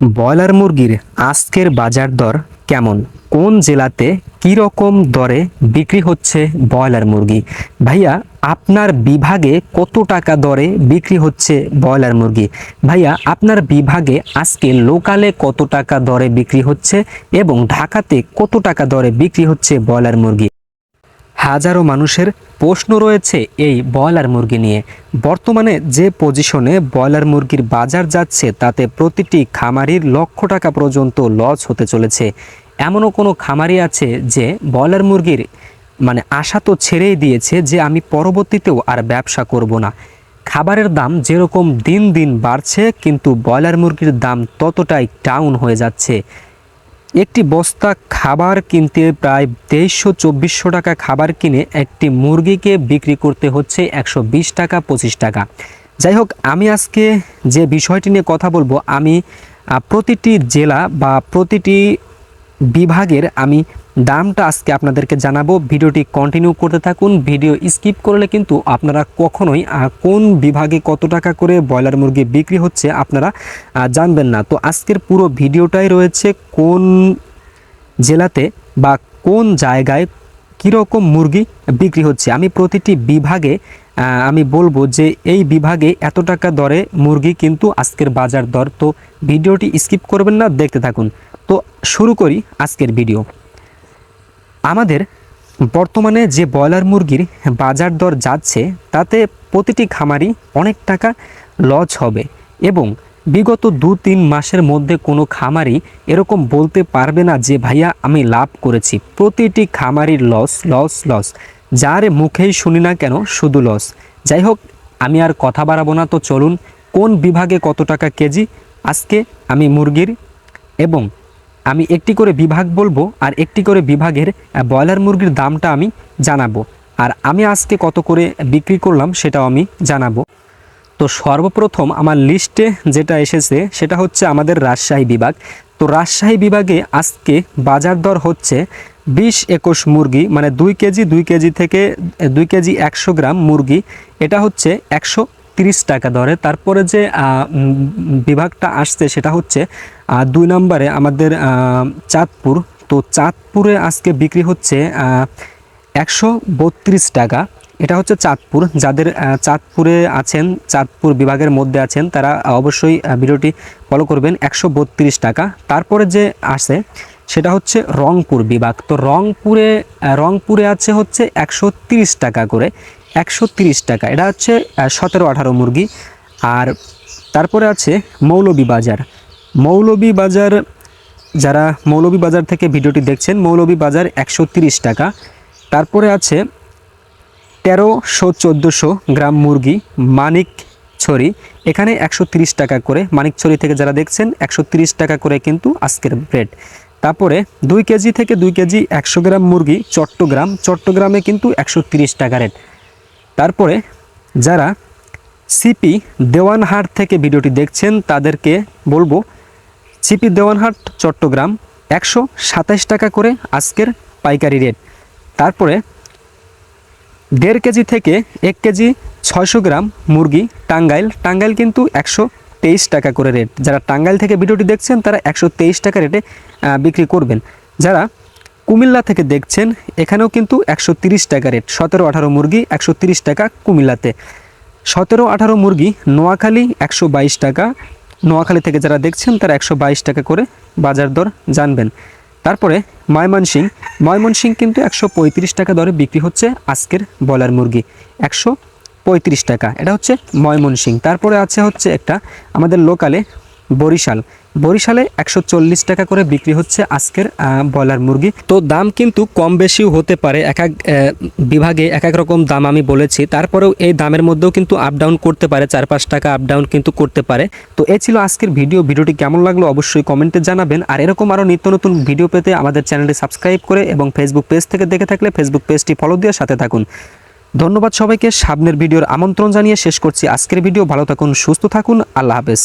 Broiler মুরগির আজকের বাজার দর কেমন? কোন জেলাতে কি রকম দরে বিক্রি হচ্ছে ব্রয়লার মুরগি? ভাইয়া, আপনার বিভাগে কত টাকা দরে বিক্রি হচ্ছে ব্রয়লার মুরগি? ভাইয়া, আপনার বিভাগে আজকে লোকালে কত টাকা দরে বিক্রি হচ্ছে এবং ঢাকাতে কত টাকা দরে বিক্রি হচ্ছে ব্রয়লার মুরগি? হাজারো মানুষের প্রশ্ন রয়েছে এই ব্রয়লার মুরগি নিয়ে। বর্তমানে যে পজিশনে ব্রয়লার মুরগির বাজার যাচ্ছে তাতে প্রতিটি খামারির লক্ষ টাকা পর্যন্ত লস হতে চলেছে। এমনও কোনো খামারি আছে যে ব্রয়লার মুরগির আশা তো ছেড়েই দিয়েছে যে আমি পরবর্তীতেও আর ব্যবসা করব না। খাবারের দাম যেরকম দিন দিন বাড়ছে কিন্তু ব্রয়লার মুরগির দাম ততটাই ডাউন হয়ে যাচ্ছে। একটি বস্তা খাবার কিনতে প্রায় 2300-2400 টাকা খাবার কিনে একটি মুরগিকে বিক্রি করতে হচ্ছে 120 টাকা 25 টাকা। যাই হোক, আমি আজকে যে বিষয়টি নিয়ে কথা বলবো, আমি প্রতিটি জেলা বা প্রতিটি বিভাগের আমি দামটা আজকে আপনাদেরকে জানাবো। ভিডিওটি কন্টিনিউ করতে থাকুন। ভিডিও স্কিপ করলে কিন্তু আপনারা কখনোই কোন বিভাগে কত টাকা করে ব্রয়লার মুরগি বিক্রি হচ্ছে আপনারা জানবেন না। তো আজকের পুরো ভিডিওটাই রয়েছে কোন জেলাতে বা কোন জায়গায় কীরকম মুরগি বিক্রি হচ্ছে। আমি প্রতিটি বিভাগে আমি বলবো যে এই বিভাগে এত টাকা দরে মুরগি কিন্তু আজকের বাজার দর। তো ভিডিওটি স্কিপ করবেন না, দেখতে থাকুন। তো শুরু করি আজকের ভিডিও। আমাদের বর্তমানে যে ব্রয়লার মুরগির বাজার দর যাচ্ছে তাতে প্রতিটি খামারই অনেক টাকা লস হবে এবং বিগত 2-3 মাসের মধ্যে কোনো খামারি এরকম বলতে পারবে না যে ভাইয়া আমি লাভ করেছি। প্রতিটি খামারির লস লস লস, যার মুখেই শুনি না কেন শুধু লস। যাই হোক, আমি আর কথা বাড়াবো না, তো চলুন কোন বিভাগে কত টাকা কেজি আজকে আমি মুরগির, এবং আমি একটি করে বিভাগ বলবো আর একটি করে বিভাগের ব্রয়লার মুরগির দামটা আমি জানাবো, আর আমি আজকে কত করে বিক্রি করলাম সেটাও আমি জানাবো। তো সর্বপ্রথম আমার লিস্টে যেটা এসেছে সেটা হচ্ছে আমাদের রাজশাহী বিভাগ। তো রাজশাহী বিভাগে আজকে বাজার দর হচ্ছে 20-21 মুরগি, 2 কেজি থেকে 2 কেজি 100 গ্রাম মুরগি, এটা হচ্ছে 130 টাকা দরে। তারপরে যে বিভাগটা আসছে সেটা হচ্ছে 2 নম্বরে আমাদের চাঁদপুর। তো চাঁদপুরে আজকে বিক্রি হচ্ছে 132 টাকা। এটা হচ্ছে চাঁদপুর। যাদের চাঁদপুরে আছেন, চাঁদপুর বিভাগের মধ্যে আছেন, তারা অবশ্যই ভিডিওটি ফলো করবেন। 132 টাকা। তারপরে যে আসে সেটা হচ্ছে রংপুর বিভাগ। তো রংপুরে আছে হচ্ছে 130 টাকা করে, 130 টাকা। এটা হচ্ছে 17-18 মুরগি। আর তারপরে আছে মৌলভীবাজার। যারা মৌলভীবাজার থেকে ভিডিওটি দেখছেন, মৌলভীবাজার 130 টাকা। তারপরে আছে 1300-1400 গ্রাম মুরগি মানিকছড়ি, এখানে 130 টাকা করে। মানিকছড়ি থেকে যারা দেখছেন 130 টাকা করে কিন্তু আজকের রেট। তারপরে 2 কেজি থেকে 2 কেজি 100 গ্রাম মুরগি চট্টগ্রামে কিন্তু 130 টাকা রেট। তারপরে যারা সিপি দেওয়ানহাট থেকে ভিডিওটি দেখছেন তাদেরকে বলবো, সিপি দেওয়ানহাট চট্টগ্রাম 127 টাকা করে আজকের পাইকারি রেট। তারপরে 1.5 কেজি থেকে 1 কেজি 600 গ্রাম মুরগি টাঙ্গাইল কিন্তু 123 টাকা করে রেট। যারা টাঙ্গাইল থেকে ভিডিওটি দেখছেন তারা 123 টাকা রেটে বিক্রি করবেন। যারা কুমিল্লা থেকে দেখছেন এখানেও কিন্তু 130 টাকা রেট। 17-18 মুরগি 130 টাকা কুমিল্লাতে। 17-18 মুরগি নোয়াখালী 122 টাকা। নোয়াখালী থেকে যারা দেখছেন তারা 122 টাকা করে বাজার দর জানবেন। তারপরে ময়মনসিংহ কিন্তু 135 টাকা দরে বিক্রি হচ্ছে আজকের ব্রয়লার মুরগি, 135 টাকা। এটা হচ্ছে ময়মনসিংহ। তারপরে আছে হচ্ছে একটা আমাদের লোকালে বরিশালে 140 টাকা করে বিক্রি হচ্ছে আজকের ব্রয়লার মুরগি। তো দাম কিন্তু কম বেশিও হতে পারে, এক এক বিভাগে এক এক রকম দাম আমি বলেছি। তারপরেও এই দামের মধ্যেও কিন্তু আপ ডাউন করতে পারে, 4-5 টাকা আপ ডাউন কিন্তু করতে পারে। তো এই ছিল আজকের ভিডিওটি কেমন লাগলো অবশ্যই কমেন্টে জানাবেন। আর এরকম আরও নিত্য নতুন ভিডিও পেতে আমাদের চ্যানেলটি সাবস্ক্রাইব করে এবং ফেসবুক পেজ থেকে দেখে থাকলে ফেসবুক পেজটি ফলো দিয়ে সাথে থাকুন। ধন্যবাদ সবাইকে। সামনের ভিডিওর আমন্ত্রণ জানিয়ে শেষ করছি আজকের ভিডিও। ভালো থাকুন, সুস্থ থাকুন, আল্লাহ হাফেজ।